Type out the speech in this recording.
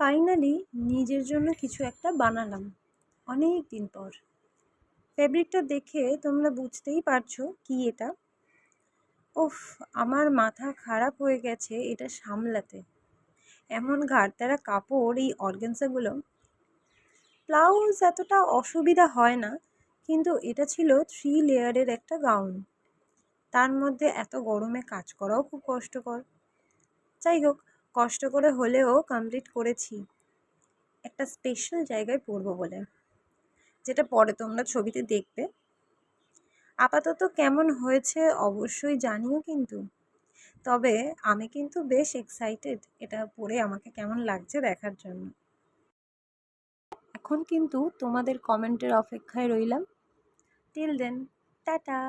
Finally নিজের জন্য কিছু একটা বানালাম অনেক দিন পর। ফেব্রিকটা দেখে তোমরা বুঝতেই পারছো কি এটা। উফ, আমার মাথা খারাপ হয়ে গেছে এটা সামলাতে। এমন ঘাড়ত্যাড়া কাপড় এই অর্গানজাগুলো। ব্লাউজ এতটা অসুবিধা হয় না, কিন্তু এটা ছিল 3 লেয়ারের একটা গাউন। তার মধ্যে এত গরমে কাজ করাও খুব কষ্টকর। যাই হোক, কষ্ট করে হলেও কমপ্লিট করেছি, একটা স্পেশাল জায়গায় পরবো বলে, যেটা পরে তোমরা ছবিতে দেখবে। আপাতত কেমন হয়েছে অবশ্যই জানিও কিন্তু। তবে আমি কিন্তু বেশ এক্সাইটেড এটা পরে আমাকে কেমন লাগছে দেখার জন্য। এখন কিন্তু তোমাদের কমেন্টের অপেক্ষায় রইলাম। Till then, tata.